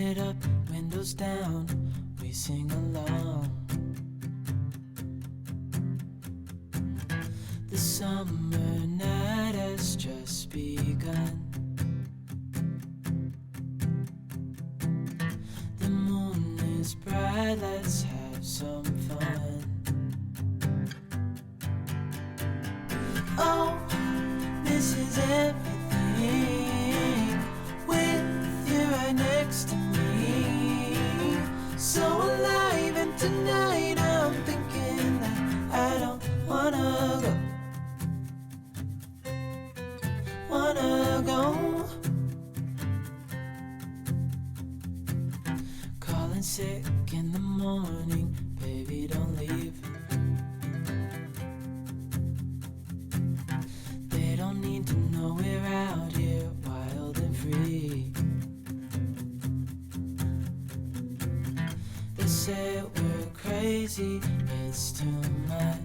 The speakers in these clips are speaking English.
it up, windows down, we sing along. The summer night has just begun. The moon is bright, let's have some fun. Oh, this is everything, with you right next to me. So alive, and tonight I'm thinking that I don't wanna go. Calling sick in the morning, baby, don't leave. They don't need to know we're out here wild and free. They say we're crazy, it's too much.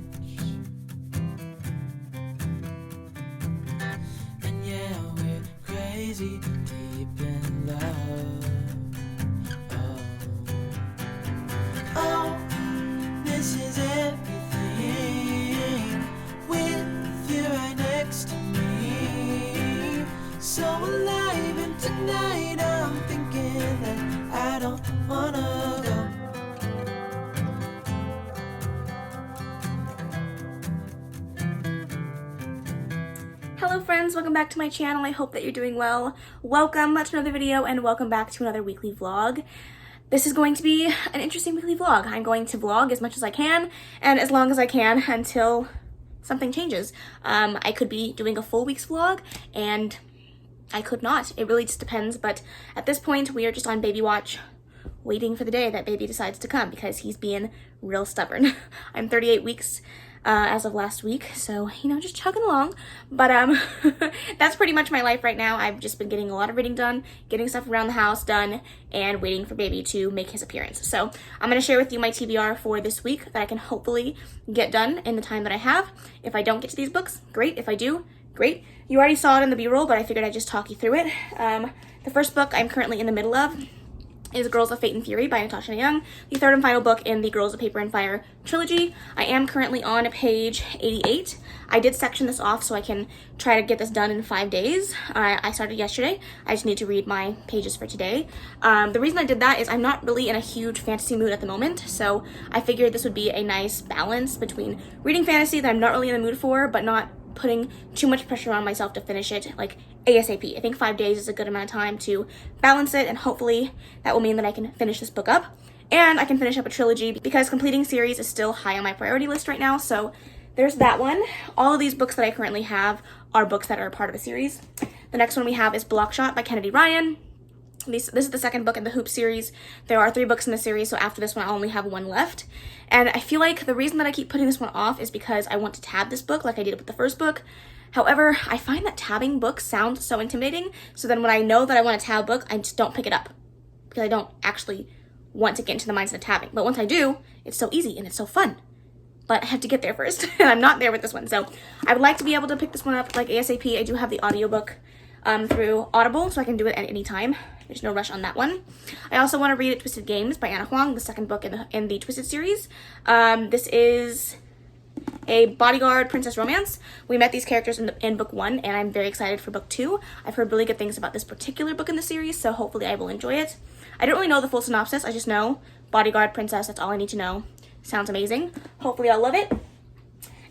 And yeah, we're crazy, deep in love. Oh, this is everything, with you right next to me. So alive, and tonight I'm thinking that I don't wanna go. Hello friends, welcome back to my channel. I hope that you're doing well. Welcome to another video and welcome back to another weekly vlog. This is going to be an interesting weekly vlog. I'm going to vlog as much as I can and as long as I can until something changes. I could be doing a full week's vlog and I could not. It really just depends, but at this point we are just on baby watch, waiting for the day that baby decides to come because he's being real stubborn. I'm 38 weeks as of last week, so you know, just chugging along. But that's pretty much my life right now. I've just been getting a lot of reading done, getting stuff around the house done, and waiting for baby to make his appearance. So I'm going to share with you my TBR for this week that I can hopefully get done in the time that I have. If I don't get to these books, great. If I do, great. You already saw it in the B-roll, but I figured I'd just talk you through it. The first book I'm currently in the middle of is Girls of Fate and Fury by Natasha Young, the third and final book in the Girls of Paper and Fire trilogy. I am currently on page 88. I did section this off so I can try to get this done in 5 days. I started yesterday. I just need to read my pages for today. The reason I did that is I'm not really in a huge fantasy mood at the moment, so I figured this would be a nice balance between reading fantasy that I'm not really in the mood for, but not putting too much pressure on myself to finish it like ASAP. I think 5 days is a good amount of time to balance it, and hopefully that will mean that I can finish this book up and I can finish up a trilogy because completing series is still high on my priority list right now. So there's that one. All of these books that I currently have are books that are a part of a series. The next one we have is Blockshot by Kennedy Ryan. This is the second book in the Hoop series. There are 3 books in the series, so after this one, I'll only have 1 left. And I feel like the reason that I keep putting this one off is because I want to tab this book like I did with the first book. However, I find that tabbing books sound so intimidating, so then when I know that I want a tab book, I just don't pick it up because I don't actually want to get into the mindset of tabbing. But once I do, it's so easy and it's so fun. But I have to get there first, and I'm not there with this one. So I would like to be able to pick this one up like ASAP. I do have the audiobook through Audible, so I can do it at any time. There's no rush on that one. I also want to read Twisted Games by Anna Huang, the second book in the Twisted series. This is a bodyguard princess romance. We met these characters in book 1, and I'm very excited for book 2. I've heard really good things about this particular book in the series, so hopefully I will enjoy it. I don't really know the full synopsis. I just know bodyguard princess. That's all I need to know. Sounds amazing. Hopefully I'll love it.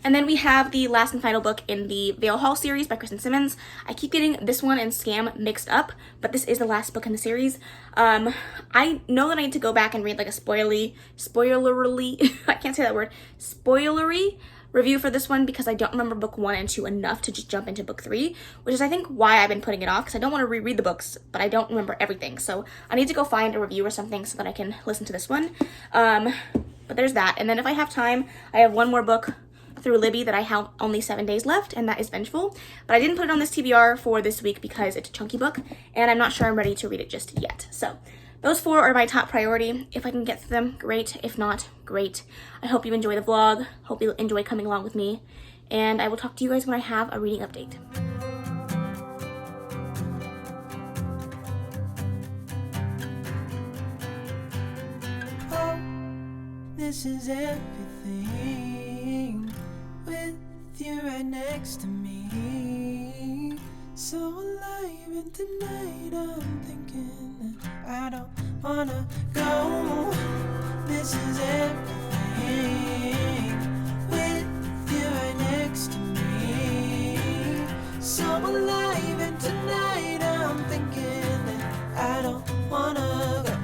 And then we have the last and final book in the Veil Hall series by Kristen Simmons. I keep getting this one and Scam mixed up, but this is the last book in the series. I know that I need to go back and read like a spoilery, I can't say that word, spoilery review for this one because I don't remember book 1 and 2 enough to just jump into book 3, which is I think why I've been putting it off, because I don't want to reread the books, but I don't remember everything. So I need to go find a review or something so that I can listen to this one. But there's that. And then if I have time, I have one more book through Libby that I have only 7 days left, and that is Vengeful. But I didn't put it on this TBR for this week because it's a chunky book, and I'm not sure I'm ready to read it just yet. So those 4 are my top priority. If I can get through them, great. If not, great. I hope you enjoy the vlog. Hope you enjoy coming along with me. And I will talk to you guys when I have a reading update. This is everything with you right next to me. So alive, and tonight I'm thinking that I don't wanna go. This is everything with you right next to me. So alive, and tonight I'm thinking that I don't wanna go.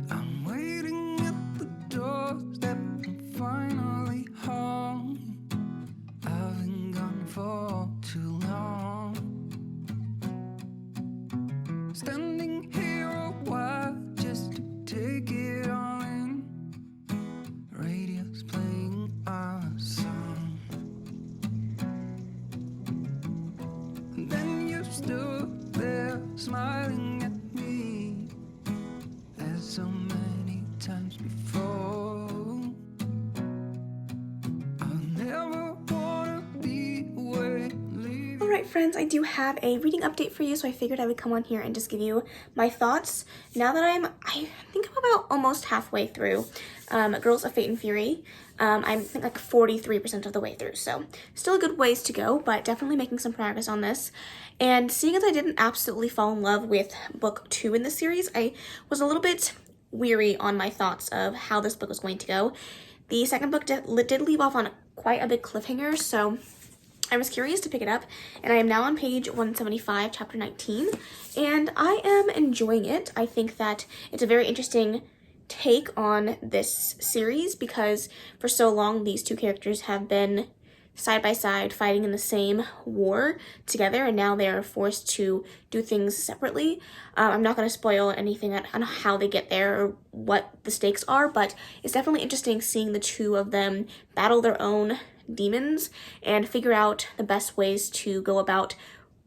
I'm waiting at the doorstep, I'm finally home. I've been gone for too long. Standing here a while just to take it all in. Radio's playing our song. And then you stood there smiling at me as so many times before. I'll never wanna be away, leave. Alright friends, I do have a reading update for you, so I figured I would come on here and just give you my thoughts. Now that I think I'm about almost halfway through Girls of Fate and Fury. I think like 43% of the way through, so still a good ways to go, but definitely making some progress on this. And seeing as I didn't absolutely fall in love with book 2 in the series, I was a little bit weary on my thoughts of how this book was going to go. The second book did leave off on quite a big cliffhanger, so I was curious to pick it up, and I am now on page 175, chapter 19, and I am enjoying it. I think that it's a very interesting take on this series because for so long these two characters have been side by side fighting in the same war together, and now they are forced to do things separately. I'm not going to spoil anything on how they get there or what the stakes are, but it's definitely interesting seeing the two of them battle their own demons and figure out the best ways to go about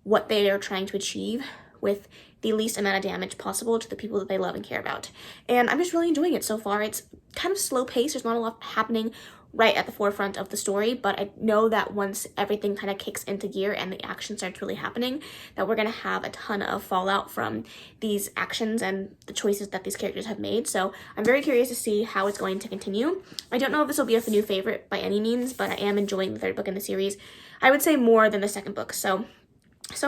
what they are trying to achieve with the least amount of damage possible to the people that they love and care about. And I'm just really enjoying it so far. It's kind of slow paced. There's not a lot happening right at the forefront of the story, but I know that once everything kind of kicks into gear and the action starts really happening, that we're going to have a ton of fallout from these actions and the choices that these characters have made. So I'm very curious to see how it's going to continue. I don't know if this will be a new favorite by any means, but I am enjoying the third book in the series. I would say more than the second book. So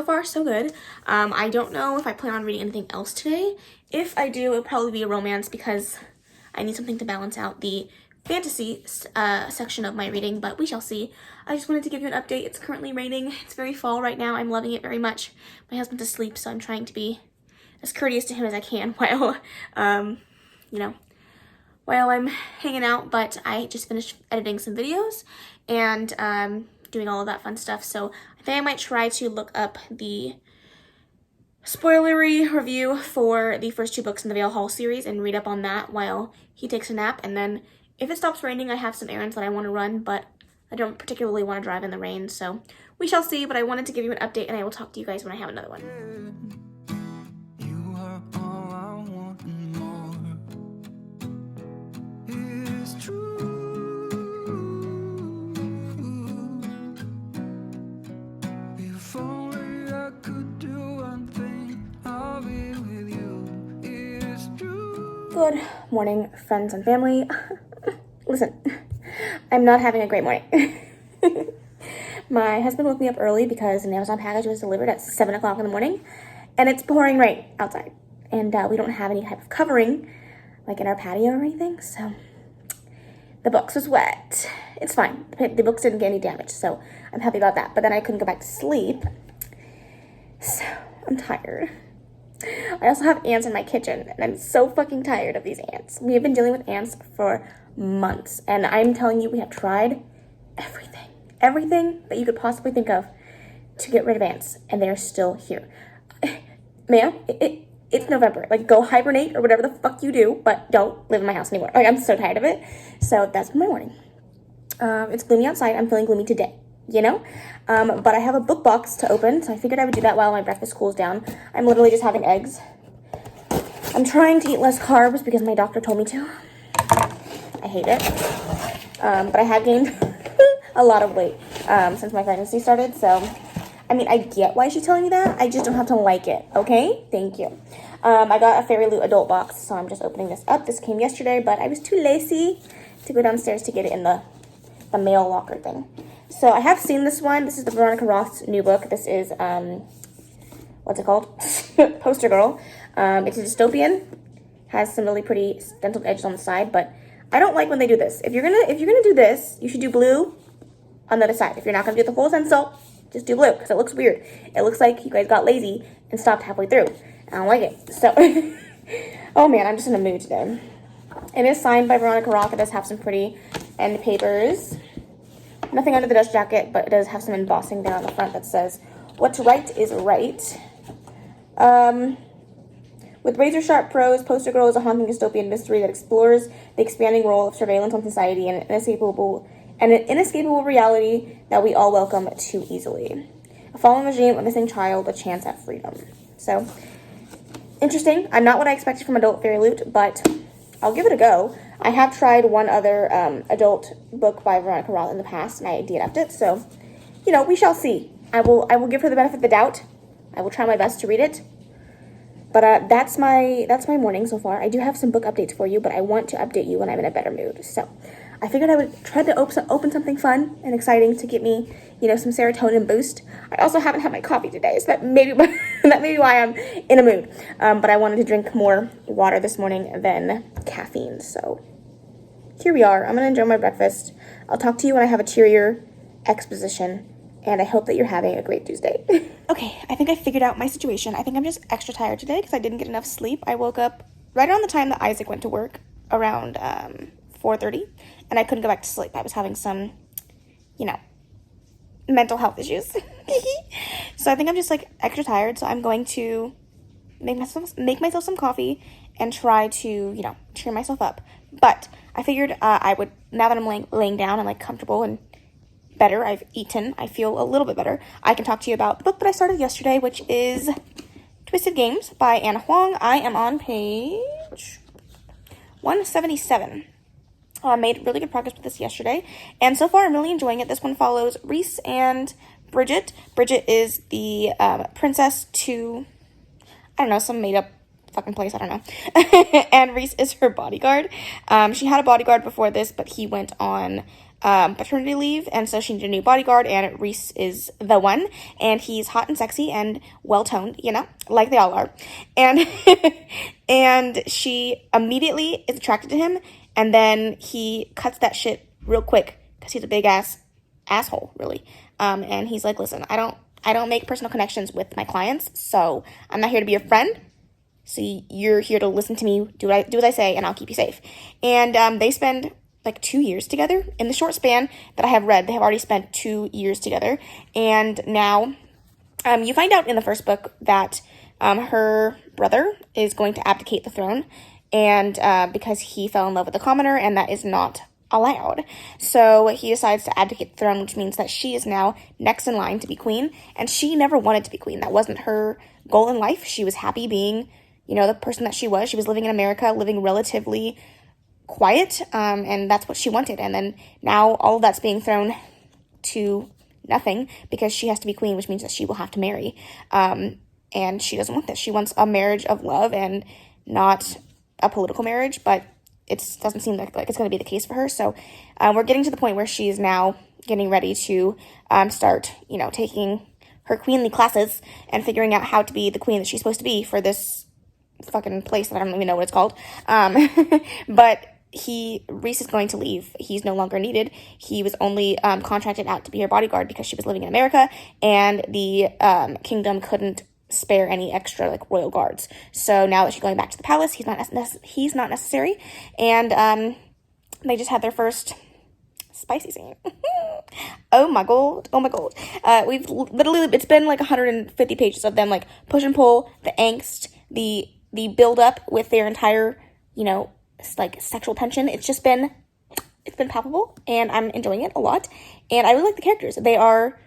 far, so good. I don't know if I plan on reading anything else today. If I do, it'll probably be a romance because I need something to balance out the fantasy section of my reading, but we shall see. I just wanted to give you an update. It's currently raining. It's very fall right now. I'm loving it very much. My husband's asleep, so I'm trying to be as courteous to him as I can while, while I'm hanging out, but I just finished editing some videos and doing all of that fun stuff, so I think I might try to look up the spoilery review for the first two books in the Veil Hall series and read up on that while he takes a nap, and then if it stops raining, I have some errands that I want to run, but I don't particularly want to drive in the rain, so we shall see. But I wanted to give you an update, and I will talk to you guys when I have another one. You are all I want and more. It's true. If only I could do one thing, I'll be with you. It's true. Good morning, friends and family. Listen, I'm not having a great morning. My husband woke me up early because an Amazon package was delivered at 7 o'clock in the morning, and it's pouring rain outside, and we don't have any type of covering, like in our patio or anything, so the box was wet. It's fine. The books didn't get any damage, so I'm happy about that, but then I couldn't go back to sleep, so I'm tired. I also have ants in my kitchen, and I'm so fucking tired of these ants. We have been dealing with ants for months, and I'm telling you, we have tried everything that you could possibly think of to get rid of ants, and they're still here. Ma'am, it's November. Like, go hibernate or whatever the fuck you do, but don't live in my house anymore. Like, I'm so tired of it. So that's my morning. It's gloomy outside. I'm feeling gloomy today, you know? But I have a book box to open, so I figured I would do that while my breakfast cools down. I'm literally just having eggs. I'm trying to eat less carbs because my doctor told me to. I hate it. But I have gained a lot of weight since my pregnancy started. So, I mean, I get why she's telling me that. I just don't have to like it, okay? Thank you. I got a Fairy Loot adult box, so I'm just opening this up. This came yesterday, but I was too lazy to go downstairs to get it in the mail locker thing. So I have seen this one. This is the Veronica Roth's new book. This is, what's it called? Poster Girl. It's a dystopian. Has some really pretty stenciled edges on the side, but I don't like when they do this. If you're gonna do this, you should do blue on the other side. If you're not gonna do the full stencil, just do blue, because it looks weird. It looks like you guys got lazy and stopped halfway through. I don't like it. So, oh man, I'm just in a mood today. It is signed by Veronica Roth. It does have some pretty end papers. Nothing under the dust jacket, but it does have some embossing there on the front that says, "What's right is right." With razor-sharp prose, Poster Girl is a haunting dystopian mystery that explores the expanding role of surveillance on society and an inescapable reality that we all welcome too easily. A fallen regime, a missing child, a chance at freedom. So, interesting. I'm not what I expected from adult Fairy Loot, but I'll give it a go. I have tried one other adult book by Veronica Roth in the past, and I DNF'd it, so, you know, we shall see. I will give her the benefit of the doubt. I will try my best to read it. But that's my morning so far. I do have some book updates for you, but I want to update you when I'm in a better mood. So I figured I would try to open something fun and exciting to get me, you know, some serotonin boost. I also haven't had my coffee today, so that may be why I'm in a mood. But I wanted to drink more water this morning than caffeine. So here we are. I'm going to enjoy my breakfast. I'll talk to you when I have a cheerier exposition. And I hope that you're having a great Tuesday. Okay, I think I figured out my situation. I think I'm just extra tired today because I didn't get enough sleep. I woke up right around the time that Isaac went to work, around 4:30, and I couldn't go back to sleep. I was having some, you know, mental health issues. So I think I'm just, like, extra tired, so I'm going to make myself some coffee and try to, you know, cheer myself up. But I figured I would, now that I'm laying down, I'm, like, comfortable and better, I've eaten, I feel a little bit better, I can talk to you about the book that I started yesterday, which is Twisted Games by Anna Huang. I am on page 177. I made really good progress with this yesterday, and so far I'm really enjoying it. This one follows Reese and Bridget. Bridget is the princess to, I don't know, some made-up fucking place, I don't know. And Reese is her bodyguard. She had a bodyguard before this, but he went on paternity leave, and so she needed a new bodyguard, and Reese is the one, and he's hot and sexy and well-toned, you know, like they all are, and and she immediately is attracted to him, and then he cuts that shit real quick, because he's a big asshole, really, and he's like, listen, I don't make personal connections with my clients, so I'm not here to be a friend, so you're here to listen to me, do what I say, and I'll keep you safe. And they spend like 2 years together. In the short span that I have read, they have already spent 2 years together. And now you find out in the first book that her brother is going to abdicate the throne, and because he fell in love with a commoner, and that is not allowed. So he decides to abdicate the throne, which means that she is now next in line to be queen, and she never wanted to be queen. That wasn't her goal in life. She was happy being, you know, the person that she was. She was living in America, living relatively quiet, and that's what she wanted. And then now all of that's being thrown to nothing because she has to be queen, which means that she will have to marry. And she doesn't want this. She wants a marriage of love and not a political marriage, but it doesn't seem like it's going to be the case for her. So we're getting to the point where she's now getting ready to start, you know, taking her queenly classes and figuring out how to be the queen that she's supposed to be for this fucking place that I don't even know what it's called. But Reese is going to leave. He's no longer needed. He was only contracted out to be her bodyguard because she was living in America, and the kingdom couldn't spare any extra like royal guards. So now that she's going back to the palace, he's not necessary, and they just had their first spicy scene. Oh my god. We've literally, it's been like 150 pages of them like push and pull, the angst, the build up with their entire, you know, like sexual tension. It's been palpable, and I'm enjoying it a lot, and I really like the characters. They are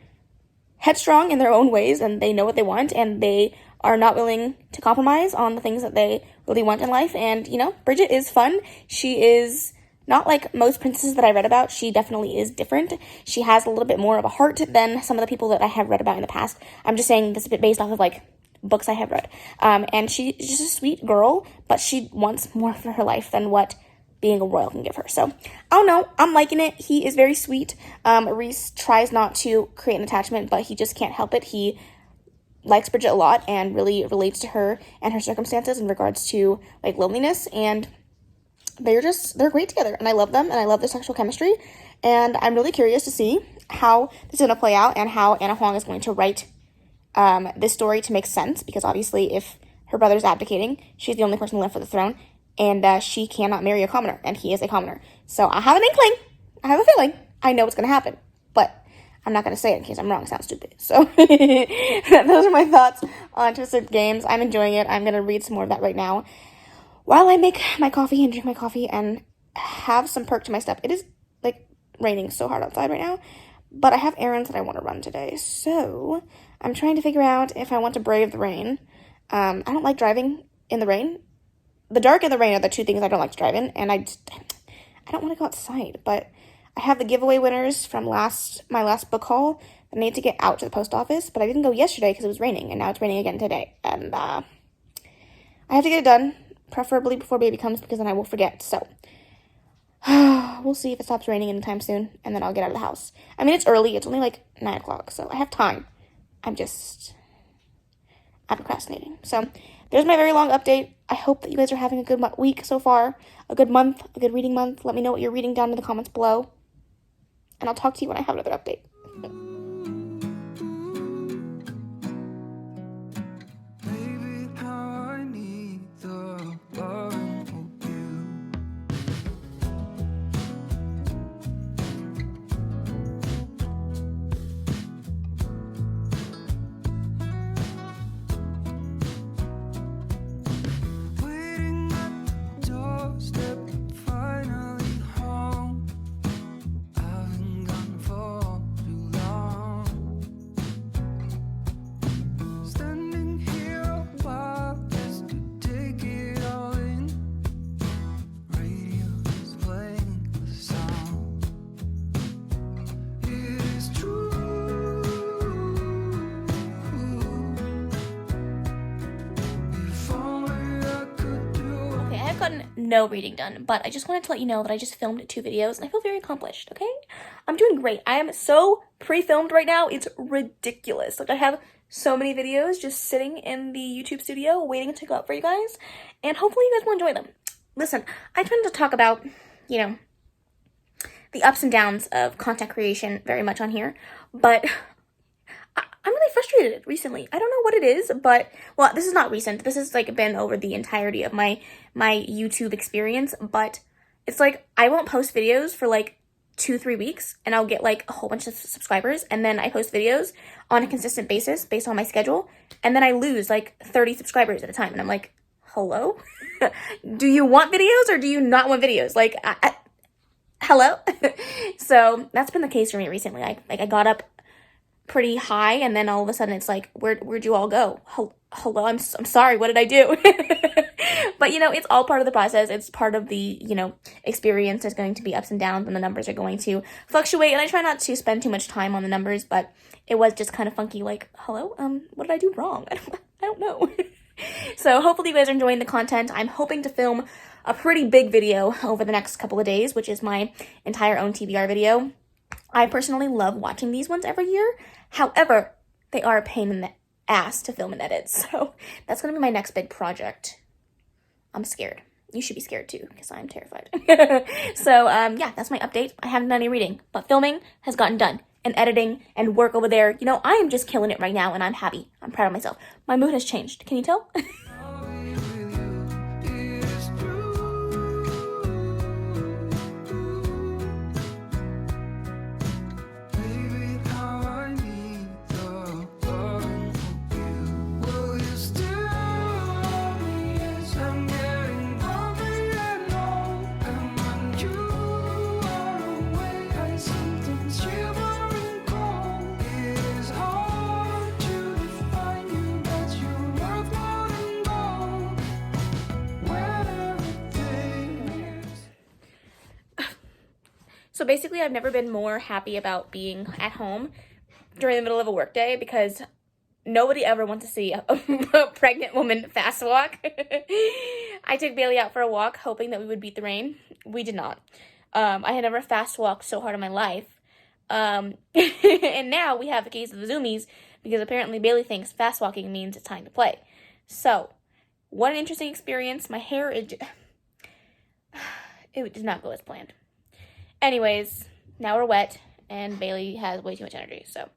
headstrong in their own ways, and they know what they want, and they are not willing to compromise on the things that they really want in life. And, you know, Bridget is fun. She is not like most princesses that I read about. She definitely is different. She has a little bit more of a heart than some of the people that I have read about in the past. I'm just saying this is a bit based off of like books I have read. And she's just a sweet girl, but she wants more for her life than what being a royal can give her. So I don't know. I'm liking it. He is very sweet. Reese tries not to create an attachment, but he just can't help it. He likes Bridget a lot and really relates to her and her circumstances in regards to like loneliness, and they're great together, and I love them, and I love their sexual chemistry, and I'm really curious to see how this is going to play out and how Anna Huang is going to write this story to make sense, because obviously if her brother's abdicating, she's the only person left for the throne, and she cannot marry a commoner, and he is a commoner. So I have an inkling, I have a feeling, I know what's going to happen, but I'm not going to say it in case I'm wrong. It sounds stupid. So those are my thoughts on Twisted Games. I'm enjoying it. I'm going to read some more of that right now while I make my coffee and drink my coffee and have some perk to my step. It is like raining so hard outside right now, but I have errands that I want to run today. So I'm trying to figure out if I want to brave the rain. I don't like driving in the rain. The dark and the rain are the two things I don't like to drive in, and I don't want to go outside, but I have the giveaway winners from my last book haul. I need to get out to the post office, but I didn't go yesterday because it was raining, and now it's raining again today. And I have to get it done, preferably before baby comes, because then I will forget. So we'll see if it stops raining anytime soon, and then I'll get out of the house. I mean, it's early. It's only like 9 o'clock, so I have time. I'm procrastinating. So there's my very long update. I hope that you guys are having a good week so far, a good month, a good reading month. Let me know what you're reading down in the comments below, and I'll talk to you when I have another update. Baby, how I need the loving of you. Waiting at the doorstep, finally home. I've been gone for too long. Standing here a while just to take it all in. Radio is playing the song. It is true. If only I could do Okay, I have gotten no reading done, but I just wanted to let you know that I just filmed 2 videos, and I feel very accomplished, okay? I'm doing great. I am so pre-filmed right now, it's ridiculous. Like, I have so many videos just sitting in the YouTube studio waiting to go up for you guys, and hopefully you guys will enjoy them. Listen, I tend to talk about, you know, the ups and downs of content creation very much on here, but I'm really frustrated recently. I don't know what it is, but, well, this is not recent. This has, like, been over the entirety of my YouTube experience, but it's like, I won't post videos for, like, 2-3 weeks, and I'll get, like, a whole bunch of subscribers, and then I post videos on a consistent basis based on my schedule, and then I lose, like, 30 subscribers at a time, and I'm like, hello? Do you want videos, or do you not want videos? Like, hello? So, that's been the case for me recently. I got up pretty high, and then all of a sudden it's like, where'd you all go? Hello, I'm sorry, what did I do? But, you know, it's all part of the process. It's part of the, you know, experience. There's going to be ups and downs, and the numbers are going to fluctuate, and I try not to spend too much time on the numbers, but it was just kind of funky, like, hello, what did I do wrong? I don't know. So hopefully you guys are enjoying the content. I'm hoping to film a pretty big video over the next couple of days, which is my entire own TBR video. I personally love watching these ones every year. However, they are a pain in the ass to film and edit. So that's going to be my next big project. I'm scared. You should be scared too, because I'm terrified. So, yeah, that's my update. I haven't done any reading, but filming has gotten done. And editing and work over there. You know, I am just killing it right now, and I'm happy. I'm proud of myself. My mood has changed. Can you tell? So basically, I've never been more happy about being at home during the middle of a workday because nobody ever wants to see a pregnant woman fast walk. I took Bailey out for a walk hoping that we would beat the rain. We did not. I had never fast walked so hard in my life. And now we have the case of the zoomies because apparently Bailey thinks fast walking means it's time to play. So, what an interesting experience. My hair, it did not go as planned. Anyways, now we're wet and Bailey has way too much energy, so.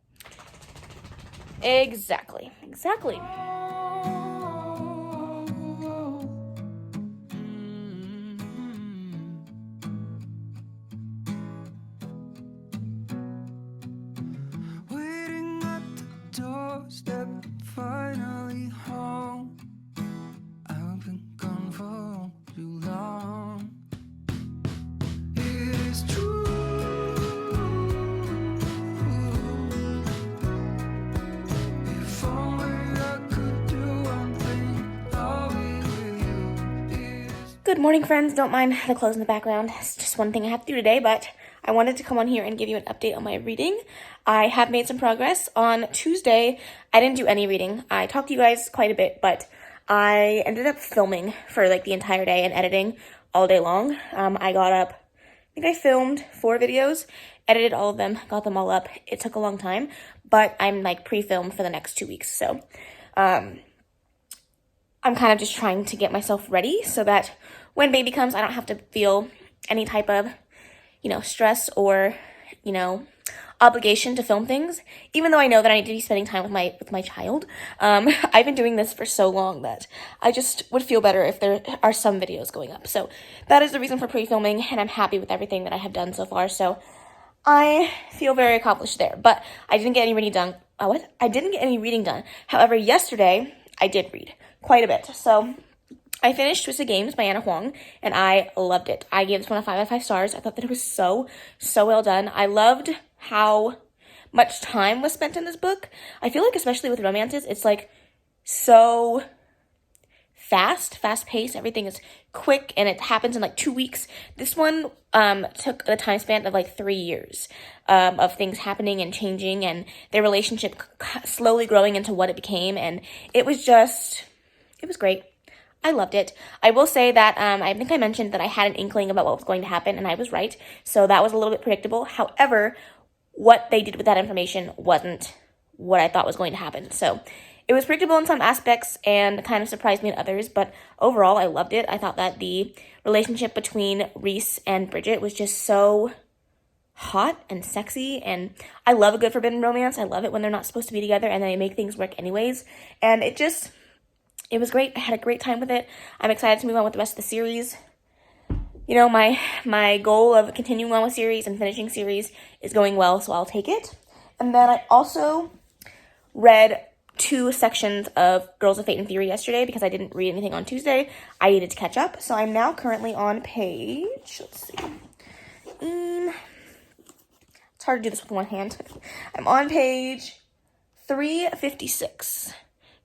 Exactly. Waiting at the doorstep, finally home. I've been gone for too long. It is true. If only I could do one thing, I'll be with you. It is Good morning, friends. Don't mind the clothes in the background. It's just one thing I have to do today, but I wanted to come on here and give you an update on my reading. I have made some progress. On Tuesday, I didn't do any reading. I talked to you guys quite a bit, but I ended up filming for like the entire day and editing all day long. I got up, I think I filmed 4 videos, edited all of them, got them all up. It took a long time, but I'm like pre-filmed for the next 2 weeks. So I'm kind of just trying to get myself ready so that when baby comes, I don't have to feel any type of, stress or, obligation to film things, even though I know that I need to be spending time with my child. I've been doing this for so long that I just would feel better if there are some videos going up. So that is the reason for pre-filming, and I'm happy with everything that I have done so far. So I feel very accomplished there, but I didn't get any reading done. I didn't get any reading done. However, yesterday I did read quite a bit. So I finished Twisted Games by Anna Huang, and I loved it. I gave this one a 5 out of 5 stars. I thought that it was so well done. I loved how much time was spent in this book. I feel like, especially with romances, it's like so fast-paced. Everything is quick, and it happens in like 2 weeks. This one took the time span of like 3 years of things happening and changing, and their relationship slowly growing into what it became, and it was great. I loved it. I will say that I think I mentioned that I had an inkling about what was going to happen, and I was right. So that was a little bit predictable. However, what they did with that information wasn't what I thought was going to happen. So it was predictable in some aspects and kind of surprised me in others, but overall, I loved it. I thought that the relationship between Reese and Bridget was just so hot and sexy, and I love a good forbidden romance. I love it when they're not supposed to be together and they make things work anyways, and it was great. I had a great time with it. I'm excited to move on with the rest of the series. My goal of continuing on with series and finishing series is going well, so I'll take it. And then I also read 2 sections of Girls of Fate and Fury yesterday because I didn't read anything on Tuesday. I needed to catch up. So I'm now currently on page, let's see. It's hard to do this with one hand. I'm on page 356.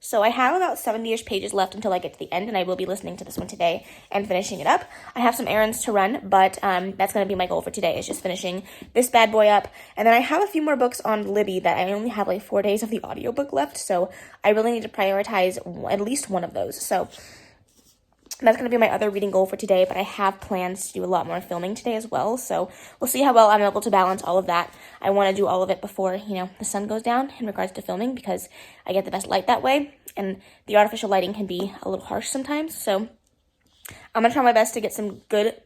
So I have about 70-ish pages left until I get to the end, and I will be listening to this one today and finishing it up. I have some errands to run, but that's going to be my goal for today, is just finishing this bad boy up. And then I have a few more books on Libby that I only have like 4 days of the audiobook left, so I really need to prioritize at least one of those. So that's going to be my other reading goal for today, but I have plans to do a lot more filming today as well, so we'll see how well I'm able to balance all of that. I want to do all of it before, the sun goes down in regards to filming, because I get the best light that way, and the artificial lighting can be a little harsh sometimes, so I'm going to try my best to get some good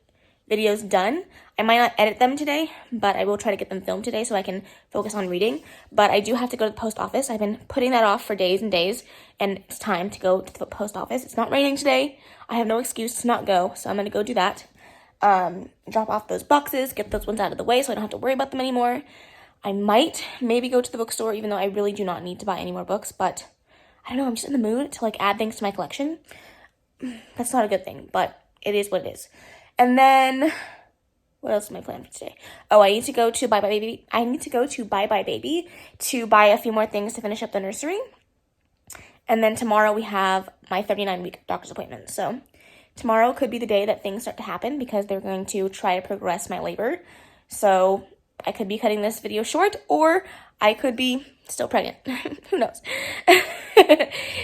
videos done. I might not edit them today, but I will try to get them filmed today so I can focus on reading. But I do have to go to the post office. I've been putting that off for days and days, and it's time to go to the post office. It's not raining today. I have no excuse to not go, so I'm going to go do that. Drop off those boxes, get those ones out of the way so I don't have to worry about them anymore. I might maybe go to the bookstore, even though I really do not need to buy any more books, but I don't know, I'm just in the mood to add things to my collection. That's not a good thing, but it is what it is. And then, what else is my plan for today? Oh, I need to go to Bye Bye Baby. I need to go to Bye Bye Baby to buy a few more things to finish up the nursery. And then tomorrow we have my 39-week doctor's appointment. So tomorrow could be the day that things start to happen because they're going to try to progress my labor So I could be cutting this video short, or I could be still pregnant. Who knows?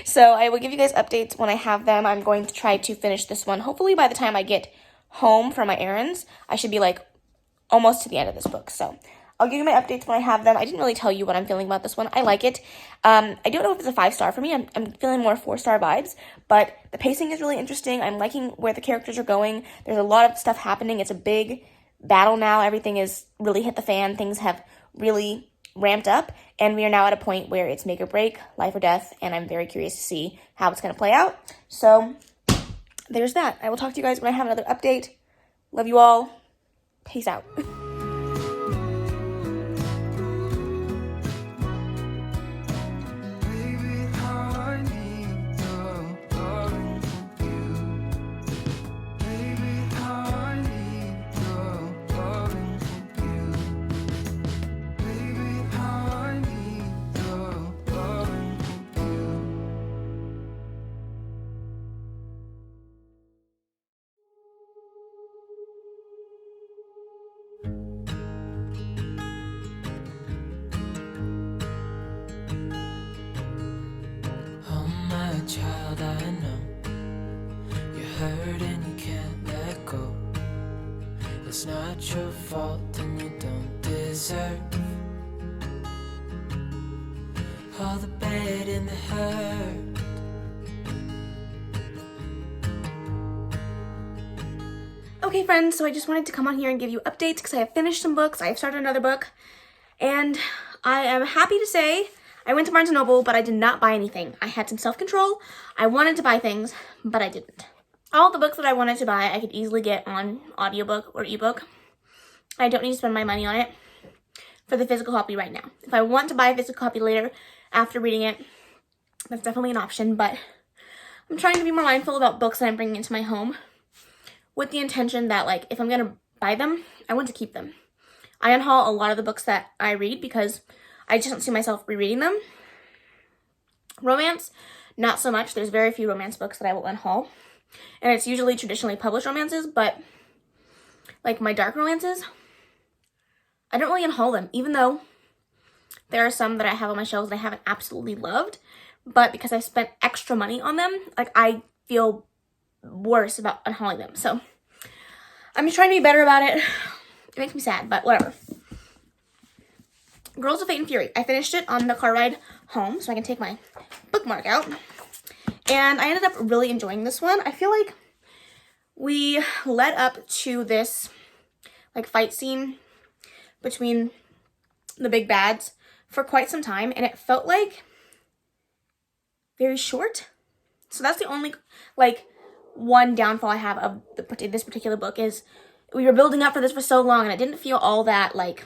So I will give you guys updates when I have them. I'm going to try to finish this one. Hopefully by the time I get home from my errands, I should be like almost to the end of this book. So I'll give you my updates when I have them. I didn't really tell you what I'm feeling about this one. I like it. I don't know if it's a 5-star for me. I'm feeling more 4-star vibes, but the pacing is really interesting. I'm liking where the characters are going. There's a lot of stuff happening. It's a big battle now. Everything is really hit the fan. Things have really ramped up, and we are now at a point where it's make or break, life or death, and I'm very curious to see how it's going to play out. So there's that. I will talk to you guys when I have another update. Love you all. Peace out. Baby, how I need the loving from you. Baby, how I need the loving from you. Baby, how I need the loving from you. Oh my child, I know you're hurt and you can't let go. It's not your fault and you don't deserve all the bad and the hurt. Okay, friends, so I just wanted to come on here and give you updates because I have finished some books. I have started another book, and I am happy to say I went to Barnes & Noble, but I did not buy anything. I had some self-control. I wanted to buy things, but I didn't. All the books that I wanted to buy, I could easily get on audiobook or ebook. I don't need to spend my money on it for the physical copy right now. If I want to buy a physical copy later after reading it, that's definitely an option, but I'm trying to be more mindful about books that I'm bringing into my home with the intention that, like, if I'm going to buy them, I want to keep them. I unhaul a lot of the books that I read because I just don't see myself rereading them. Romance, not so much. There's very few romance books that I will unhaul. And it's usually traditionally published romances, but like my dark romances, I don't really unhaul them, even though there are some that I have on my shelves that I haven't absolutely loved, but because I spent extra money on them, like, I feel worse about unhauling them. So I'm just trying to be better about it. It makes me sad, but whatever. Girls of Fate and Fury. I finished it on the car ride home, so I can take my bookmark out. And I ended up really enjoying this one. I feel like we led up to this, like, fight scene between the big bads for quite some time, and it felt like very short. So that's the only, like, one downfall I have of this particular book is we were building up for this for so long, and it didn't feel all that, like,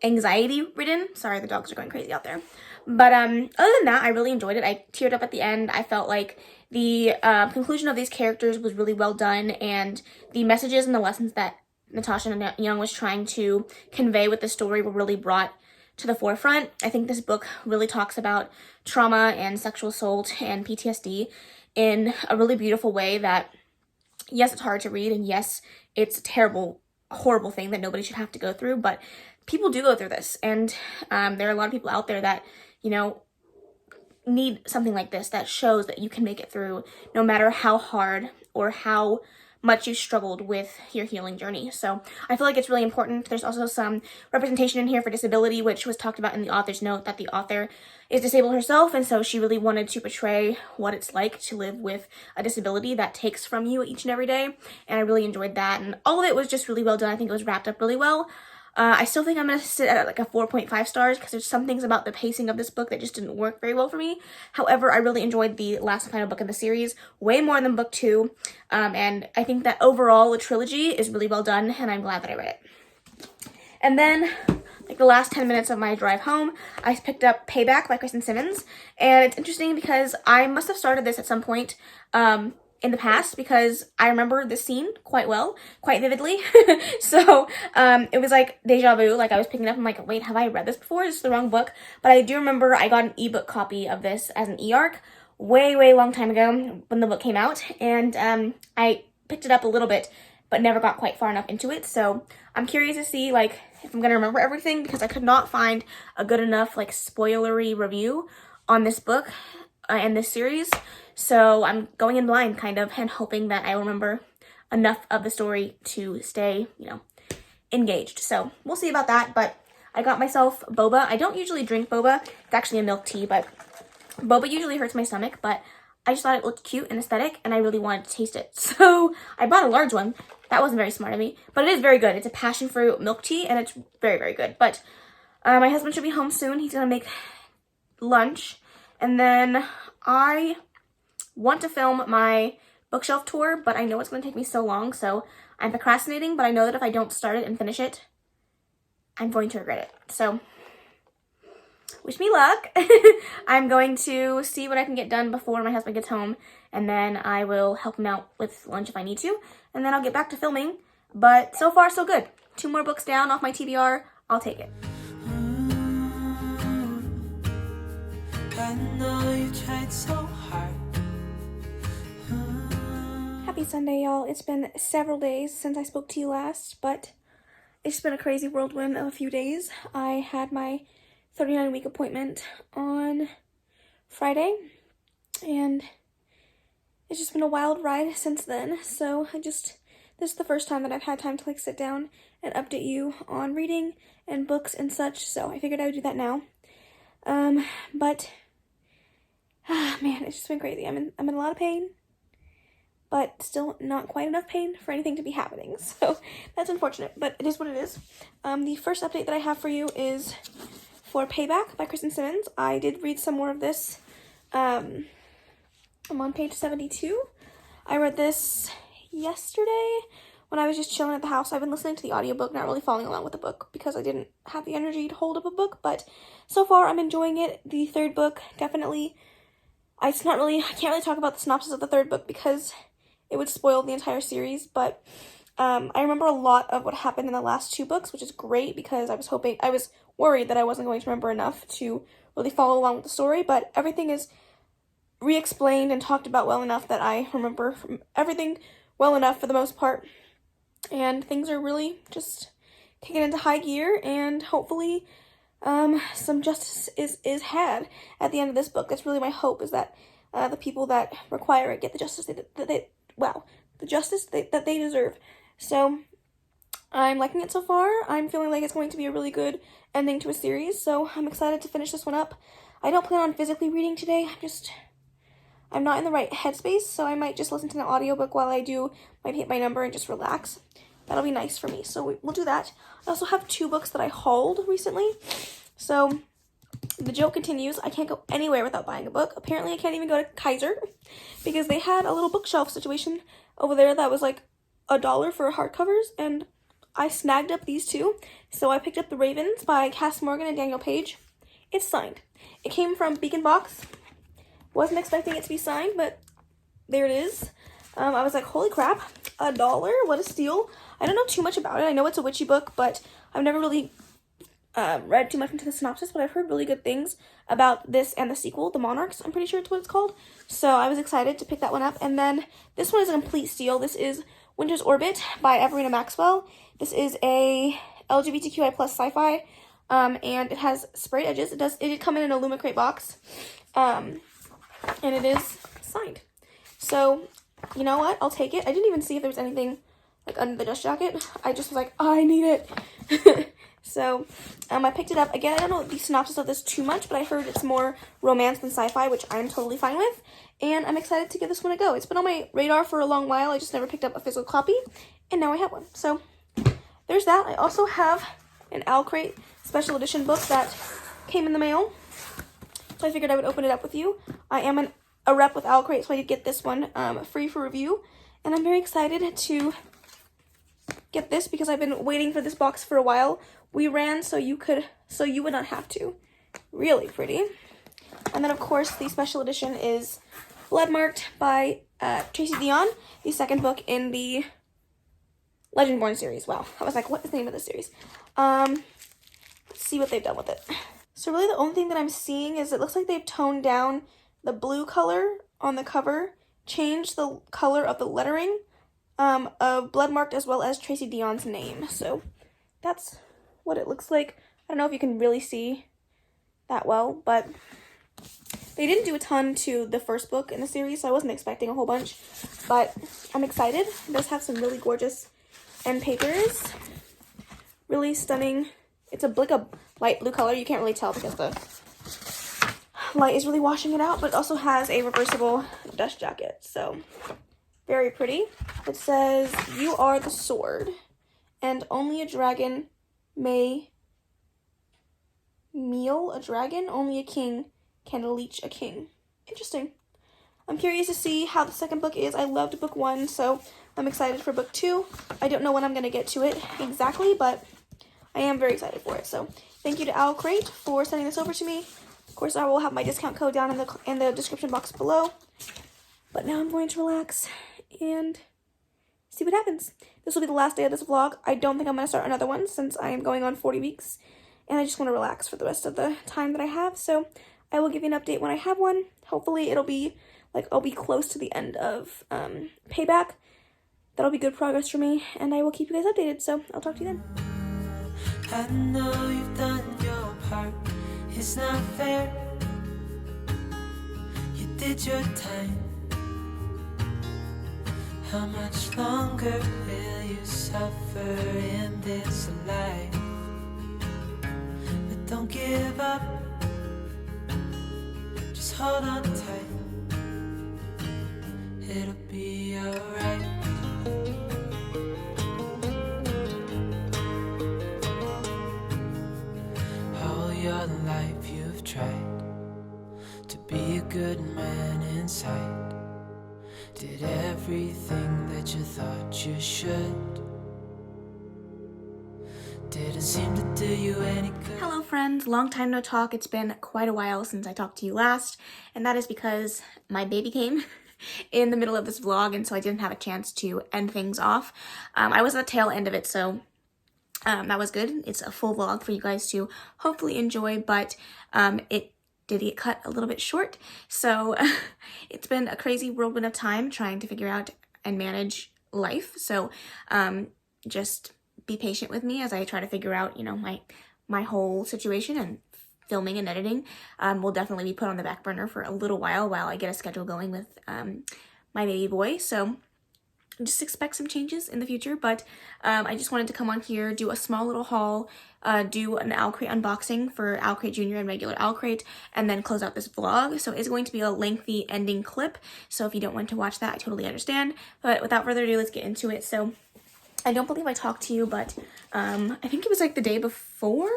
anxiety ridden. Sorry, the dogs are going crazy out there. But other than that, I really enjoyed it. I teared up at the end. I felt like the conclusion of these characters was really well done, and the messages and the lessons that Natasha Young was trying to convey with the story were really brought to the forefront. I think this book really talks about trauma and sexual assault and PTSD in a really beautiful way that, yes, it's hard to read, and yes, it's a terrible, horrible thing that nobody should have to go through, but people do go through this, and there are a lot of people out there that, you know, need something like this that shows that you can make it through no matter how hard or how much you struggled with your healing journey. So I feel like it's really important. There's also some representation in here for disability, which was talked about in the author's note that the author is disabled herself, and so she really wanted to portray what it's like to live with a disability that takes from you each and every day, and I really enjoyed that, and all of it was just really well done. I think it was wrapped up really well. I still think I'm going to sit at like a 4.5 stars because there's some things about the pacing of this book that just didn't work very well for me. However, I really enjoyed the last and final book of the series way more than book 2. And I think that overall the trilogy is really well done, and I'm glad that I read it. And then, like, the last 10 minutes of my drive home, I picked up Payback by Kristen Simmons. And it's interesting because I must have started this at some point in the past, because I remember this scene quite well, quite vividly. So it was like deja vu. Like, I was picking it up, I'm like, wait, have I read this before? Is this the wrong book? But I do remember I got an ebook copy of this as an e-arc way long time ago when the book came out, and I picked it up a little bit but never got quite far enough into it. So I'm curious to see like if I'm gonna remember everything, so I'm curious to see like if I'm gonna remember everything, because I could not find a good enough like spoilery review on this book and this series. So I'm going in blind kind of and hoping that I remember enough of the story to stay, you know, engaged. So we'll see about that. But I got myself boba. I don't usually drink boba. It's actually a milk tea, but boba usually hurts my stomach, but I just thought it looked cute and aesthetic, and I really wanted to taste it. So I bought a large one. That wasn't very smart of me, but it is very good. It's a passion fruit milk tea, and it's very, very good. But my husband should be home soon. He's going to make lunch, and then I want to film my bookshelf tour, but I know it's going to take me so long, so I'm procrastinating, but I know that if I don't start it and finish it, I'm going to regret it. So wish me luck. I'm going to see what I can get done before my husband gets home, and then I will help him out with lunch if I need to, and then I'll get back to filming. But so far, so good. 2 more books down off my TBR. I'll take it. I know you tried so hard. Happy Sunday, y'all. It's been several days since I spoke to you last, but it's been a crazy whirlwind of a few days. I had my 39-week appointment on Friday, and it's just been a wild ride since then. So this is the first time that I've had time to like sit down and update you on reading and books and such, so I figured I would do that now. But man, it's just been crazy. I'm in a lot of pain, but still not quite enough pain for anything to be happening. So that's unfortunate, but it is what it is. The first update that I have for you is for Payback by Kristen Simmons. I did read some more of this. I'm on page 72. I read this yesterday when I was just chilling at the house. I've been listening to the audiobook, not really following along with the book because I didn't have the energy to hold up a book, but so far I'm enjoying it. The third book, definitely, I can't really talk about the synopsis of the third book because it would spoil the entire series, but I remember a lot of what happened in the last 2 books, which is great because I was worried that I wasn't going to remember enough to really follow along with the story, but everything is re-explained and talked about well enough that I remember everything well enough for the most part, and things are really just kicking into high gear, and hopefully some justice is had at the end of this book. That's really my hope, is that the people that require it get the justice that they deserve. So I'm liking it so far. I'm feeling like it's going to be a really good ending to a series, so I'm excited to finish this one up. I don't plan on physically reading today. I'm not in the right headspace, so I might just listen to an audiobook while I do my Paint by Number and just relax. That'll be nice for me, so we'll do that. I also have 2 books that I hauled recently, so the joke continues. I can't go anywhere without buying a book. Apparently I can't even go to Kaiser because they had a little bookshelf situation over there that was like $1 for hardcovers, and I snagged up these 2. So I picked up The Ravens by Cass Morgan and Daniel Page. It's signed. It came from Beacon Box. Wasn't expecting it to be signed, but there it is. I was like, holy crap, $1? What a steal. I don't know too much about it. I know it's a witchy book, but I've never really read too much into the synopsis, but I've heard really good things about this and the sequel, The Monarchs, I'm pretty sure it's what it's called. So I was excited to pick that one up. And then this one is a complete steal. This is Winter's Orbit by Everina Maxwell. This is a LGBTQI plus sci-fi, and it has sprayed edges. It did come in an Owlcrate box, and it is signed. So, you know what? I'll take it. I didn't even see if there was anything like under the dust jacket. I just was like, I need it. So, I picked it up. Again, I don't know the synopsis of this too much, but I heard it's more romance than sci-fi, which I'm totally fine with. And I'm excited to give this one a go. It's been on my radar for a long while. I just never picked up a physical copy, and now I have one. So, there's that. I also have an Owlcrate special edition book that came in the mail. So I figured I would open it up with you. I am a rep with Owlcrate, so I did get this one free for review. And I'm very excited to get this because I've been waiting for this box for a while. We ran so you would not have to. Really pretty. And then of course the special edition is Blood Marked by Tracy Deonn, the second book in the Legendborn series. Wow, I was like, what is the name of this series? Let's see what they've done with it. So really the only thing that I'm seeing is it looks like they've toned down the blue color on the cover, changed the color of the lettering of blood marked as well as Tracy Dion's name. So that's what it looks like. I don't know if you can really see that well, but they didn't do a ton to the first book in the series, so I wasn't expecting a whole bunch, but I'm excited. It does have some really gorgeous end papers. Really stunning. It's like a light blue color. You can't really tell because the light is really washing it out, but it also has a reversible dust jacket, so very pretty. It says, "You are the sword, and only a dragon may meal a dragon. Only a king can leech a king." Interesting. I'm curious to see how the second book is. I loved book 1, so I'm excited for book 2. I don't know when I'm going to get to it exactly, but I am very excited for it. So thank you to Owlcrate for sending this over to me. Of course, I will have my discount code down in the description box below. But now I'm going to relax and see what happens. This will be the last day of this vlog. I don't think I'm going to start another one since I am going on 40 weeks. And I just want to relax for the rest of the time that I have. So I will give you an update when I have one. Hopefully it'll be, like, I'll be close to the end of Payback. That'll be good progress for me. And I will keep you guys updated. So I'll talk to you then. I know you've done your part. It's not fair. You did your time. How much longer will you suffer in this life? But don't give up. Just hold on tight. It'll be alright. All your life you've tried to be a good man inside. Did everything that you thought you should. Didn't seem to do you any good. Hello friends, long time no talk. It's been quite a while since I talked to you last, and that is because my baby came in the middle of this vlog, and so I didn't have a chance to end things off. I was at the tail end of it, so that was good. It's a full vlog for you guys to hopefully enjoy, but it did get cut a little bit short, so it's been a crazy whirlwind of time trying to figure out and manage life. So just be patient with me as I try to figure out, you know, my whole situation, and filming and editing will definitely be put on the back burner for a little while I get a schedule going with my baby boy. So just expect some changes in the future, but I just wanted to come on here, do a small little haul, do an Owlcrate unboxing for Owlcrate Junior and regular Owlcrate, and then close out this vlog. So it's going to be a lengthy ending clip, so if you don't want to watch that, I totally understand. But without further ado, let's get into it. So I don't believe I talked to you, but I think it was like the day before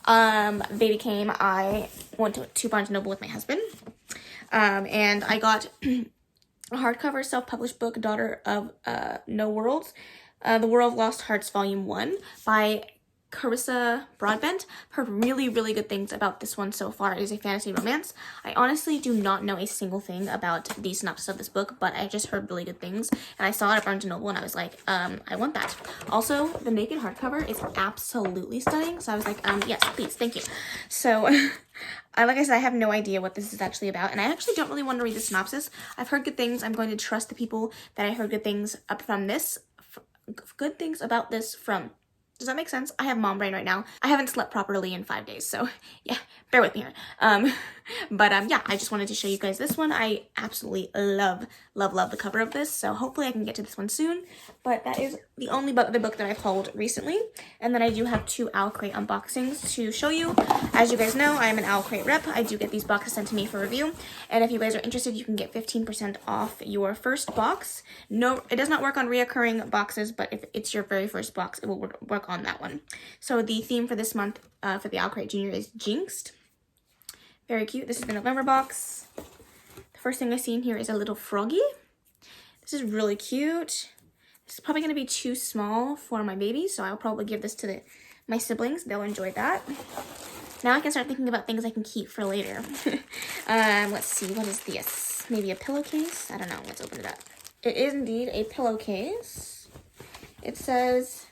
baby came, I went to Barnes & Noble with my husband, and I got a hardcover self-published book, Daughter of No Worlds, The War of Lost Hearts Volume 1 by Carissa Broadbent. Heard really, really good things about this one so far. It is a fantasy romance. I honestly do not know a single thing about the synopsis of this book, but I just heard really good things, and I saw it at Barnes & Noble, and I was like, I want that. Also, the naked hardcover is absolutely stunning, so I was like, yes, please, thank you. So, like I said, I have no idea what this is actually about, and I actually don't really want to read the synopsis. I've heard good things. I'm going to trust the people that I heard good things from this, good things about this from. Does that make sense? I have mom brain right now. I haven't slept properly in 5 days, so yeah, bear with me here. Yeah, I just wanted to show you guys this one. I absolutely love the cover of this, so hopefully I can get to this one soon. But that is the only other book that I've hauled recently. And then I do have 2 Owlcrate unboxings to show you. As you guys know, I am an Owlcrate rep. I do get these boxes sent to me for review. And if you guys are interested, you can get 15% off your first box. No, it does not work on reoccurring boxes, but if it's your very first box, it will work on that one. So the theme for this month for the Owlcrate Junior is Jinxed. Very cute. This is the November box. The first thing I see in here is a little froggy. This is really cute. This is probably going to be too small for my baby, so I'll probably give this to my siblings. They'll enjoy that. Now I can start thinking about things I can keep for later. Let's see, what is this? Maybe a pillowcase? I don't know. Let's open it up. It is indeed a pillowcase. It says,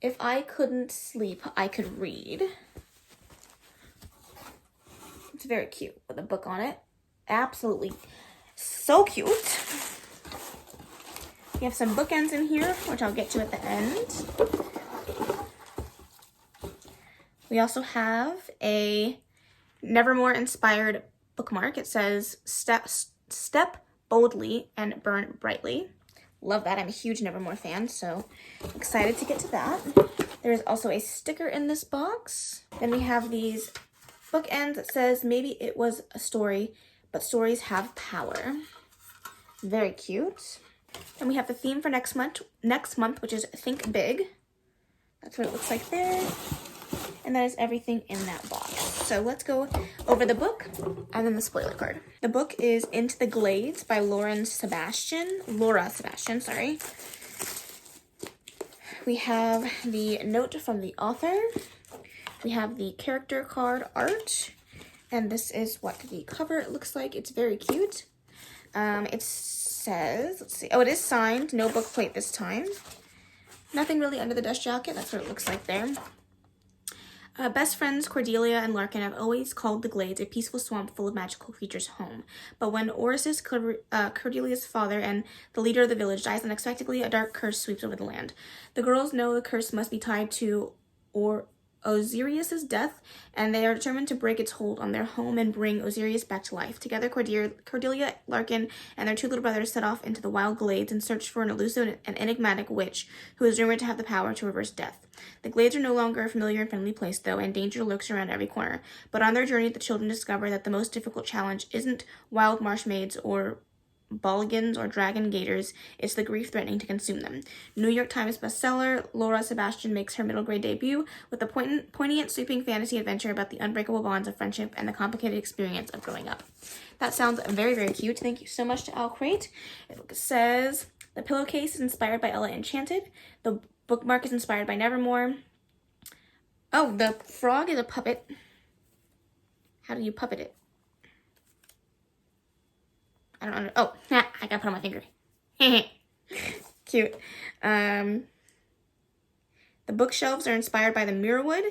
"If I couldn't sleep, I could read." It's very cute with a book on it. Absolutely so cute. We have some bookends in here, which I'll get to at the end. We also have a Nevermore-inspired bookmark. It says, step boldly and burn brightly. Love that. I'm a huge Nevermore fan, so excited to get to that. There's also a sticker in this box. Then we have these bookends that says, maybe it was a story, but stories have power. Very cute. Then we have the theme for next month, which is Think Big. That's what it looks like there. And that is everything in that box. So let's go over the book and then the spoiler card. The book is Into the Glades by Laura Sebastian, sorry. We have the note from the author. We have the character card art. And this is what the cover looks like. It's very cute. It says, let's see. Oh, it is signed. No book plate this time. Nothing really under the dust jacket. That's what it looks like there. Best friends Cordelia and Larkin have always called the Glades a peaceful swamp full of magical creatures home. But when Orsis, Cordelia's father and the leader of the village, dies unexpectedly, a dark curse sweeps over the land. The girls know the curse must be tied to Osirius's death, and they are determined to break its hold on their home and bring Osirius back to life. Together, Cordelia, Larkin, and their two little brothers set off into the wild glades in search for an elusive and enigmatic witch who is rumored to have the power to reverse death. The glades are no longer a familiar and friendly place, though, and danger lurks around every corner. But on their journey, the children discover that the most difficult challenge isn't wild marsh maids or Bolligans or dragon gators, it's the grief threatening to consume them. New York Times bestseller, Laura Sebastian makes her middle grade debut with a poignant, sweeping fantasy adventure about the unbreakable bonds of friendship and the complicated experience of growing up. That sounds very, very cute. Thank you so much to Owlcrate. It says, the pillowcase is inspired by Ella Enchanted. The bookmark is inspired by Nevermore. Oh, the frog is a puppet. How do you puppet it? I don't know. Oh, I gotta put on my finger. Cute. The bookshelves are inspired by the Mirrorwood,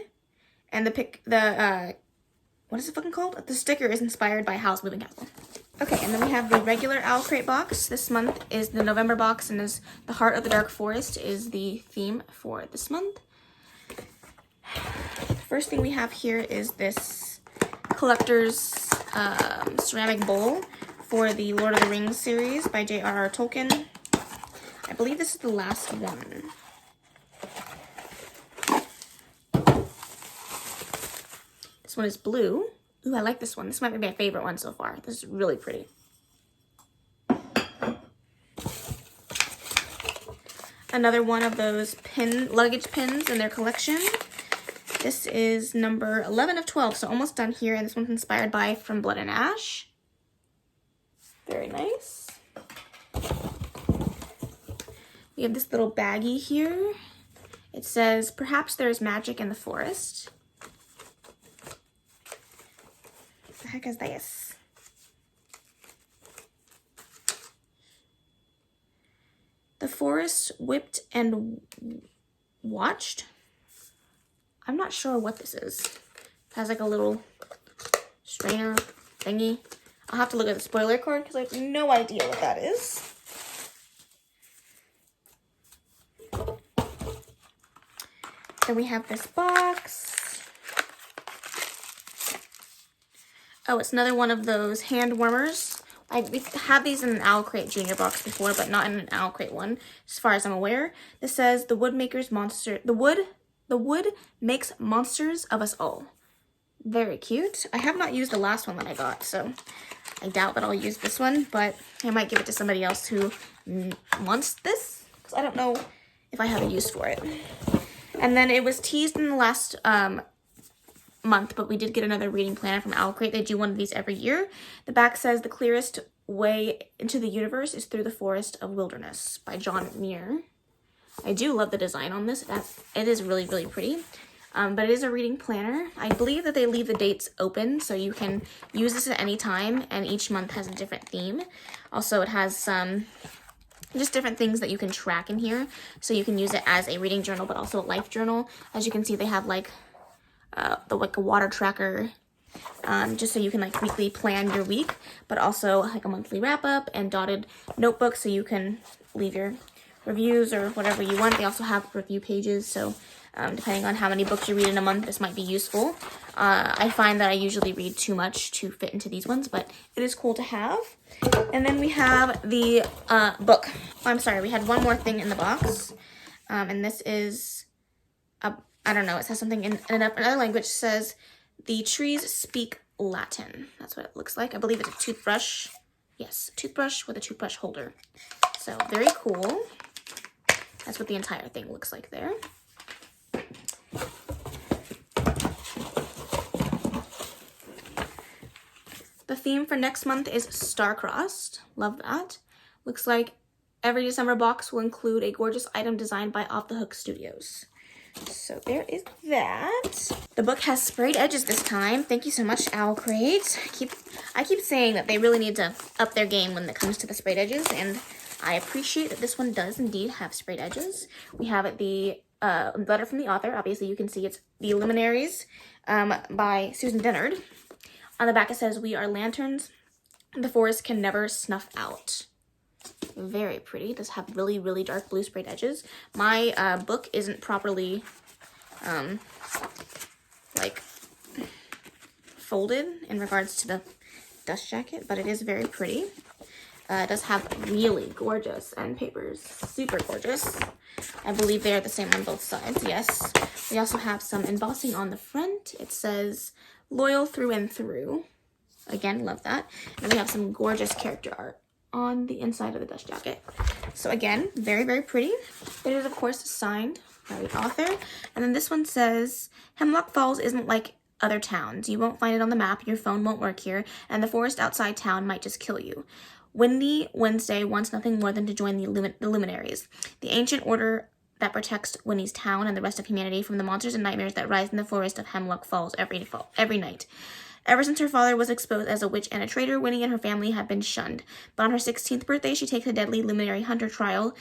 and what is it fucking called? The sticker is inspired by House Moving Castle. Okay, and then we have the regular Owlcrate box. This month is the November box, and is the Heart of the Dark Forest is the theme for this month. First thing we have here is this collector's ceramic bowl for the Lord of the Rings series by J.R.R. Tolkien. I believe this is the last one. This one is blue. Ooh, I like this one. This might be my favorite one so far. This is really pretty. Another one of those luggage pins in their collection. This is number 11 of 12, so almost done here. And this one's inspired by From Blood and Ash. Very nice. We have this little baggie here. It says, perhaps there is magic in the forest. What the heck is this? The forest whipped and watched. I'm not sure what this is. It has like a little strainer thingy. I'll have to look at the spoiler card because I have no idea what that is. Then we have this box. Oh, it's another one of those hand warmers. We've had these in an Owlcrate Junior box before, but not in an Owlcrate one, as far as I'm aware. This says, the wood makes monsters of us all. Very cute. I have not used the last one that I got, so I doubt that I'll use this one, but I might give it to somebody else who wants this, because I don't know if I have a use for it. And then it was teased in the last month, but we did get another reading planner from Owlcrate. They do one of these every year. The back says, the clearest way into the universe is through the forest of wilderness by John Muir. I do love the design on this. It is really, really pretty. But it is a reading planner. I believe that they leave the dates open, so you can use this at any time, and each month has a different theme. Also, it has some just different things that you can track in here, so you can use it as a reading journal, but also a life journal. As you can see, they have like a water tracker just so you can like weekly plan your week, but also like a monthly wrap up and dotted notebook so you can leave your reviews or whatever you want. They also have review pages, so depending on how many books you read in a month, this might be useful. I find that I usually read too much to fit into these ones, but it is cool to have. And then we have the book. I'm sorry, we had one more thing in the box, and this is I don't know, it says something in another language. It says, "The trees speak Latin." That's what it looks like. I believe it's a toothbrush. Yes, toothbrush with a toothbrush holder. So, very cool. That's what the entire thing looks like there. The theme for next month is Star-Crossed. Love that. Looks like every December box will include a gorgeous item designed by Off the Hook Studios. So there is that. The book has sprayed edges this time. Thank you so much, Owlcrate. I keep saying that they really need to up their game when it comes to the sprayed edges, and I appreciate that this one does indeed have sprayed edges. We have the letter from the author. Obviously, you can see it's The Luminaries by Susan Dennard. On the back it says, "We are lanterns the forest can never snuff out." Very pretty. It does have really, really dark blue sprayed edges. My book isn't properly like folded in regards to the dust jacket, but it is very pretty. It does have really gorgeous end papers. Super gorgeous. I believe they are the same on both sides, yes. We also have some embossing on the front. It says, "Loyal through and through." Again, love that. And we have some gorgeous character art on the inside of the dust jacket. So again, very, very pretty. It is, of course, signed by the author. And then this one says, "Hemlock Falls isn't like other towns. You won't find it on the map, your phone won't work here, and the forest outside town might just kill you. Windy Wednesday wants nothing more than to join the Luminaries, the ancient order that protects Winnie's town and the rest of humanity from the monsters and nightmares that rise in the forest of Hemlock Falls every night. Ever since her father was exposed as a witch and a traitor, Winnie and her family have been shunned. But on her 16th birthday, she takes a deadly luminary hunter trial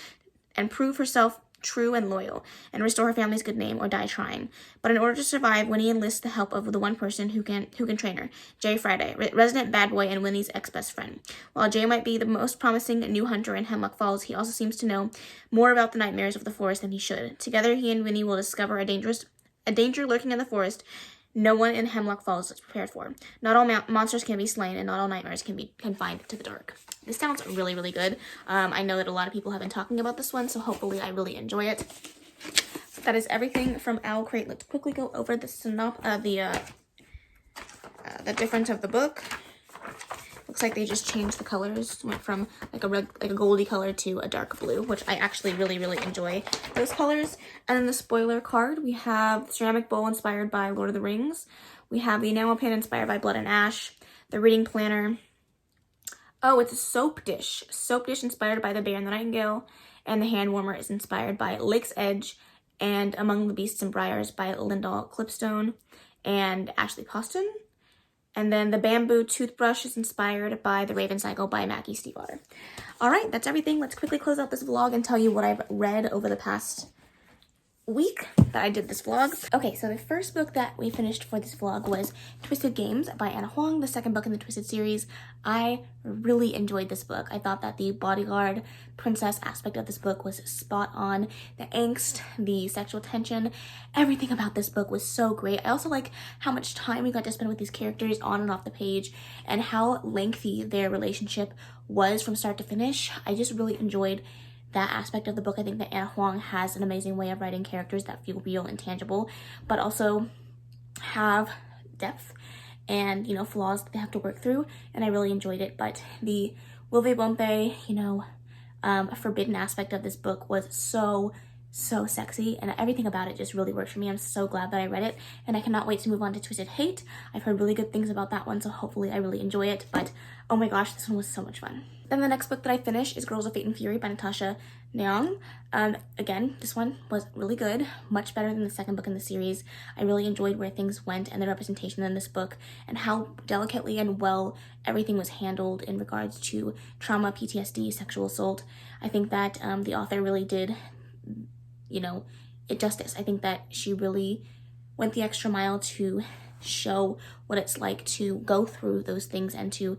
and prove herself true and loyal, and restore her family's good name or die trying. But in order to survive, Winnie enlists the help of the one person who can train her, Jay Friday, resident bad boy and Winnie's ex-best friend. While Jay might be the most promising new hunter in Hemlock Falls, he also seems to know more about the nightmares of the forest than he should. Together, he and Winnie will discover a danger lurking in the forest no one in Hemlock Falls is prepared for. Not all monsters can be slain, and not all nightmares can be confined to the dark." This sounds really, really good. I know that a lot of people have been talking about this one, so hopefully I really enjoy it. So that is everything from Owlcrate. Let's quickly go over the difference of the book. Looks like they just changed the colors, went from like a goldy color to a dark blue, which I actually really, really enjoy those colors. And then the spoiler card, we have the ceramic bowl inspired by Lord of the Rings. We have the enamel pin inspired by Blood and Ash. The reading planner. Oh, it's a soap dish. Soap dish inspired by The Bear and the Nightingale. And the hand warmer is inspired by Lake's Edge and Among the Beasts and Briars by Lyndall Clipstone and Ashley Poston. And then the bamboo toothbrush is inspired by The Raven Cycle by Maggie Stiefvater. All right, that's everything. Let's quickly close out this vlog and tell you what I've read over the past week that I did this vlog. Okay, so the first book that we finished for this vlog was Twisted Games by Anna Huang, the second book in the Twisted series. I really enjoyed this book. I thought that the bodyguard princess aspect of this book was spot on. The angst, the sexual tension, everything about this book was so great. I also like how much time we got to spend with these characters on and off the page and how lengthy their relationship was from start to finish. I just really enjoyed that aspect of the book. I think that Anna Huang has an amazing way of writing characters that feel real and tangible, but also have depth and, you know, flaws that they have to work through, and I really enjoyed it. But the Will They Won't They, you know, forbidden aspect of this book was so sexy, and everything about it just really worked for me. I'm so glad that I read it, and I cannot wait to move on to Twisted Hate. I've heard really good things about that one, so hopefully I really enjoy it, but oh my gosh, this one was so much fun. Then the next book that I finished is Girls of Fate and Fury by Natasha Neong. Again, this one was really good, much better than the second book in the series. I really enjoyed where things went and the representation in this book and how delicately and well everything was handled in regards to trauma, PTSD, sexual assault. I think that the author really did, you know, it justice. I think that she really went the extra mile to show what it's like to go through those things and to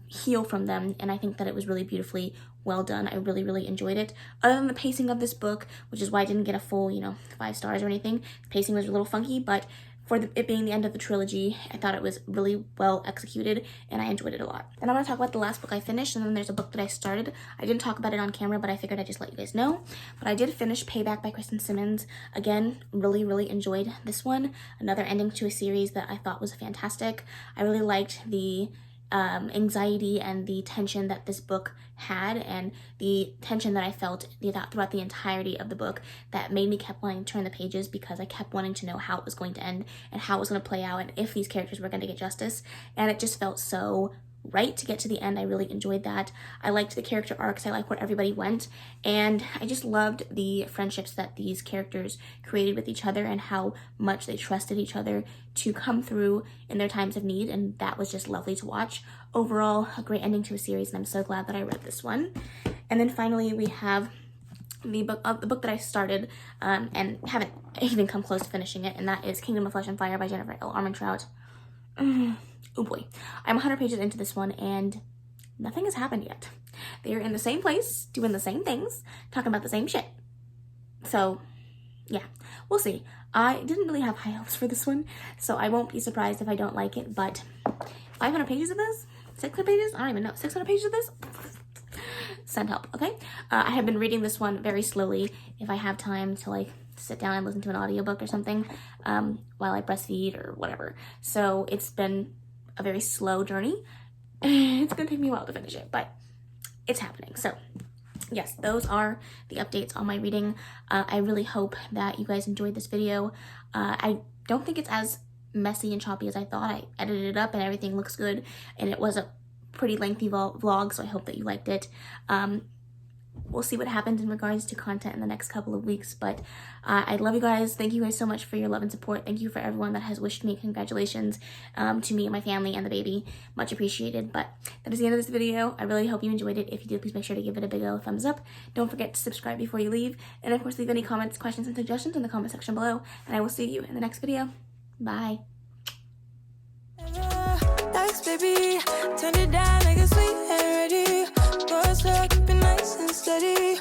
heal from them. And I think that it was really beautifully well done. I really, really enjoyed it. Other than the pacing of this book, which is why I didn't get a full, 5 stars or anything, the pacing was a little funky, but for it being the end of the trilogy, I thought it was really well executed, and I enjoyed it a lot. Then I'm going to talk about the last book I finished, and then there's a book that I started. I didn't talk about it on camera, but I figured I'd just let you guys know. But I did finish Payback by Kristen Simmons. Again, really, really enjoyed this one. Another ending to a series that I thought was fantastic. I really liked the anxiety and the tension that this book had, and the tension that I felt throughout the entirety of the book that made me keep wanting to turn the pages, because I kept wanting to know how it was going to end and how it was going to play out and if these characters were going to get justice. And it just felt so right to get to the end. I really enjoyed that. I liked the character arcs. I liked where everybody went, and I just loved the friendships that these characters created with each other and how much they trusted each other to come through in their times of need, and that was just lovely to watch. Overall, a great ending to a series, and I'm so glad that I read this one. And then finally we have the book that I started and haven't even come close to finishing it, and that is Kingdom of Flesh and Fire by Jennifer L. Armentrout. Oh boy, I'm 100 pages into this one and nothing has happened yet. They're in the same place, doing the same things, talking about the same shit. So yeah, we'll see. I didn't really have high hopes for this one, so I won't be surprised if I don't like it, but 500 pages of this? 600 pages? I don't even know. 600 pages of this? Send help, okay? I have been reading this one very slowly. If I have time to sit down and listen to an audiobook or something while I breastfeed or whatever. So it's been a very slow journey. It's gonna take me a while to finish it, but it's happening. So yes, those are the updates on my reading. I really hope that you guys enjoyed this video. I don't think it's as messy and choppy as I thought. I edited it up and everything looks good, and it was a pretty lengthy vlog, so I hope that you liked it. We'll see what happens in regards to content in the next couple of weeks, but I love you guys. Thank you guys so much for your love and support. Thank you for everyone that has wished me congratulations to me and my family and the baby. Much appreciated. But that is the end of this video. I really hope you enjoyed it. If you did, please make sure to give it a big old thumbs up. Don't forget to subscribe before you leave, and of course leave any comments, questions, and suggestions in the comment section below, and I will see you in the next video. Bye. Baby, turn it down like a sweet and ready. Boys, keep it nice and steady.